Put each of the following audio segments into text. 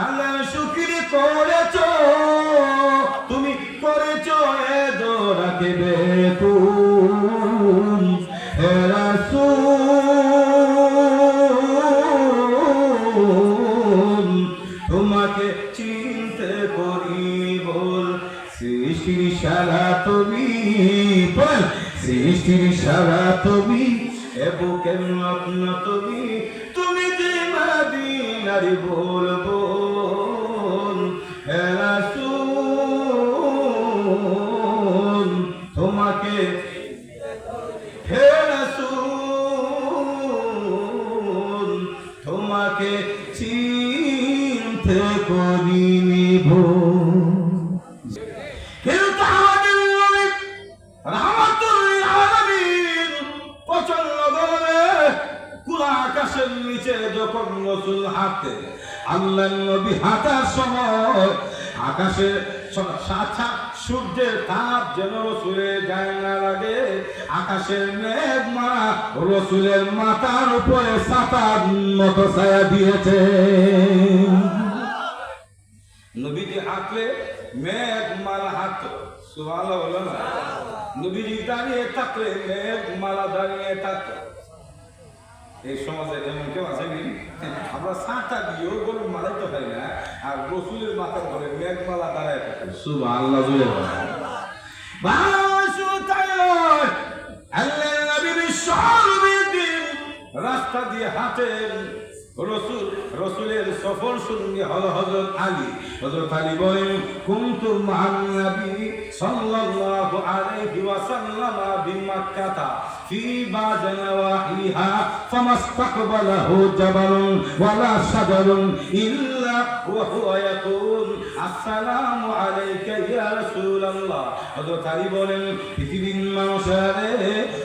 আল্লাহ শুকরি করেছ, তুমি করেছ এ দোরাকে বেকুন হে রাসূল, তোমাকে চিনতে করি বল সৃষ্টির সারা তুমি, বল সৃষ্টির সারা তুমি, এ বুকের রত্ন তুমি, তুমি যে মদিনারি বলবো হে রাসূল, তোমাকে হে রাসূল, তোমাকে চিনতে করিনি ভুল। কিন্তু আমাদের নবী রাহমাতুল আলামিন প্রচন্ড গরমে খোলা আকাশের নিচে যখন রাসূল হাঁটে, আল্লাহর নবী হাঁটার সময় আকাশে সূর্যের তাপ যেন রাসূলের গায়ে না লাগে, আকাশের মেঘ মারা রাসূলের মাথার উপরে ছাতার মতো ছায়া দিয়েছে। নবীজি হাঁটলে মেঘ মালা হাঁটতো, সুবহানাল্লাহ বলো না। নবীজি দাঁড়িয়ে থাকলে মেঘ মালা দাঁড়িয়ে থাকতো। এই সমাজে এমন কেউ আছে কি আমরা ছাতা দিয়েও গরু মারাইতে পারি না, আর রাসূলের মাথার উপরে মেঘ মালা দাঁড়ায় থাকে। সুবহানাল্লাহ জোরে বলো। আল্লাহর নবী বিশ্বনবীর রাস্তা দিয়ে হাঁটেন, রাসূলের সফর সঙ্গী হলো হযরত আলী। হযরত আলী বলেন, কুনতু মা'আন নবী সাল্লাল্লাহু আলাইহি ওয়াসাল্লাম বিমাক্কাতা ফি বা'দি নাওয়াহিহা ফামাস্তাকবালাহু জাবালুন ওয়ালা শাজারুন ইল্লা ওয়া হুয়া ইয়াকুল আসসালামু আলাইকা ইয়া রাসূলুল্লাহ। হযরত আলী বলেন, পৃথিবীর মানুষেরা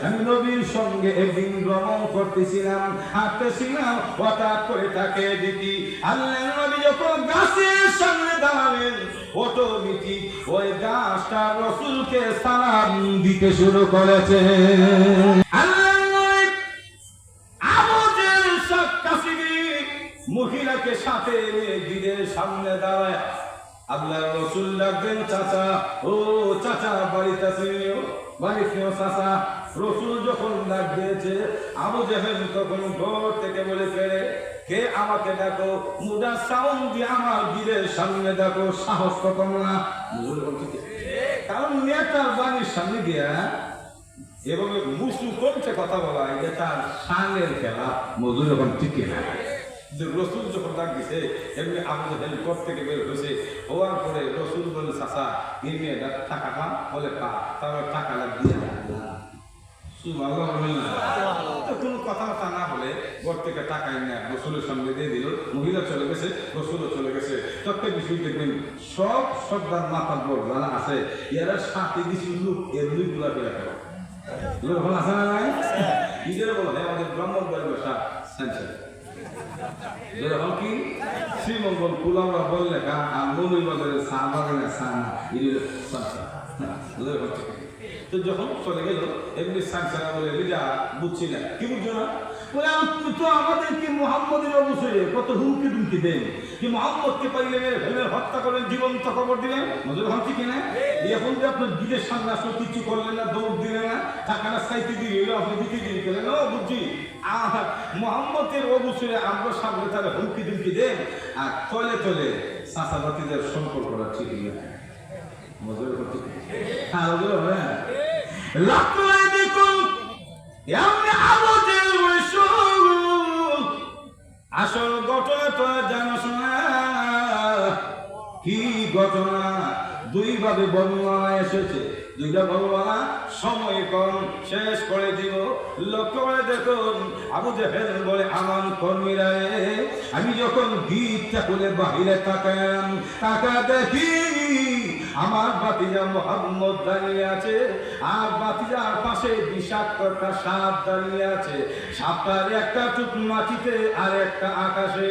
আমি নবীর সঙ্গে একদিন ভ্রমণ করতেছিলাম, হাঁটতেছিলাম, হঠাৎ করে তাকে দেখি আল্লাহর নবী যখন গাছের সামনে দাঁড়ালেন, অটোমেটিক ওই গাছটা রাসূলকে সালাম দিতে শুরু করেছে। আল্লাহর নবী আবু জেহেল কাসিবি মহিলাকে সাথে নিয়ে গিরের সামনে দাঁড়ায় আল্লাহর রাসূল ডাকলেন, চাচা, ও চাচা বাড়িতে আসেনও, বাড়িতে চাচা। রাসূল যখন ডাক দিয়েছে, আবু জেহেল তখন ঘর থেকে বলে ফেলে, কে আমাকে ডাকো, মুদা সাউন্ড দিয়ে আমার গিরের সামনে ডাকো, সাহস কত না। কারণ নেতার বাড়ির সামনে দিয়া এবং মুসলিম কমছে কথা বলা, এটা তার সানের খেলা, মজুর এখন টিকে না। রাসূল যখন ডাক দিছে, এমনি আবু জেহেল ঘর থেকে বের হয়েছে, হওয়ার পরে রাসূল বলে, চাচা এমনি টাকা পান বলে পা, তারপর টাকা লাগিয়ে কোনো কথাবার্তা না বলে ঘর থেকে টাকা এনে রাসূলের সামনে দিয়ে দিল। মহিলা চলে গেছে, রাসূলও চলে গেছে। তখন বিষয় দেখবেন সব সর্দার মাথার বড় যারা আছে, এরা সাথে কিছু লোক এর দুই গুলা করে রাখে। লোক ভালো আছে না নাই? নিজেরা বলো, হ্যাঁ আমাদের ব্রাহ্মণ বাড়ির বাসা সেন্সার যেরকম কি শ্রীমঙ্গল কুলামরা বললে আর মনুই বাজারের চা বাগানের চা না, তো যখন চলে গেল এমনি সাংসারা বলে, লিজা বুঝছি না, কি বুঝছো না? বলে আপনি তো আমাদেরকে মুহাম্মদের অবশ্যই কত হুমকি দুমকি দেন, কি মুহাম্মদকে পাইলে মেরে ফেলে হত্যা করেন, জীবন্ত খবর দিলেন, মজুর ভাবছি কিনা? এখন যে আপনার গিরের সামনে আসলে কিছু করলেন না, দৌড় দিলেন না, টাকাটা চাইতে দিয়ে আপনি দিতে দিয়ে গেলেন, ও বুঝছি মুহাম্মদের অবশ্যই আমরা সামনে তারা হুমকি দুমকি দেন, আর তলে তলে চাচাবাতিদের সম্পর্কটা ঠিক না। মজুর করতে হ্যাঁ লক্ষ্য দেখুন, আসল ঘটনা তো জানো না, কি ঘটনা দুই ভাবে বর্ণনা এসেছে, দুইটা বর্ণনা সময় কম শেষ করে দিব। লক্ষ্য করে দেখুন, আবু জেহেল বলে, আমার কর্মীরা আমি যখন গিটটা খুলে বাহিরে তাকালাম, তাকা দেখি আমার ভাতিজা মুহাম্মদ দাঁড়িয়ে আছে, আর ভাতিজার পাশে বিষাক্ত একটা সাপ দাঁড়িয়ে আছে। সাপটার একটা চুপ মাটিতে আর একটা আকাশে।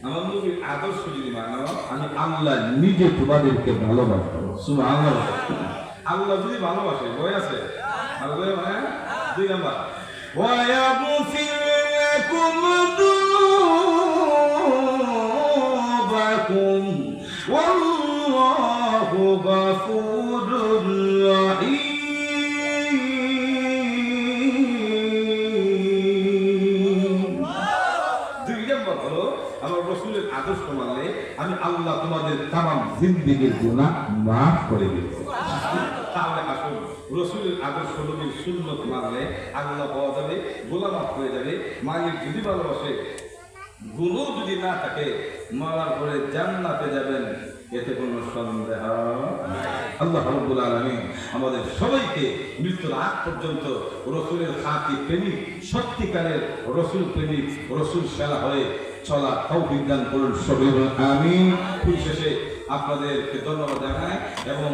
আমার নবীর আদর্শ যদি মানো, আমি আল্লাহ নিজে তোমাদেরকে ভালোবাসবো। সুবহানাল্লাহ। আল্লাহ যদি ভালোবাসে বই আছে আল্লাহ মানে 2 নাম্বার ويغفر لكم ذنوبكم والله غفور رحيم। 2 নম্বর হলো আমার রাসূলের আদর্শ মানলে আমি আল্লাহ তোমাদের তামাম জিন্দেগীর গুনাহ মাফ করে দেব। তাহলে আসুন রাসূলের আদর্শ নবীর সুন্নত মানলে আল্লাহ পাওয়া যাবে, গোলাম হয়ে যাবে। মালিক যদি ভালোবাসে, গুনাহ যদি না থাকে, মরার পরে জান্নাতে যাবেন, এতে কোনো সন্দেহ নেই। আল্লাহ রাব্বুল আলামিন আমাদের সবাইকে মৃত্যুর আগ পর্যন্ত রাসূলের খাঁটি প্রেমিক, সত্যিকারের রাসূল প্রেমিক, রাসূল সেরা হয়ে চলা তৌফিক দান করুন। সবাই আমিন। পরিশেষে আপনাদেরকে ধন্যবাদ জানাই এবং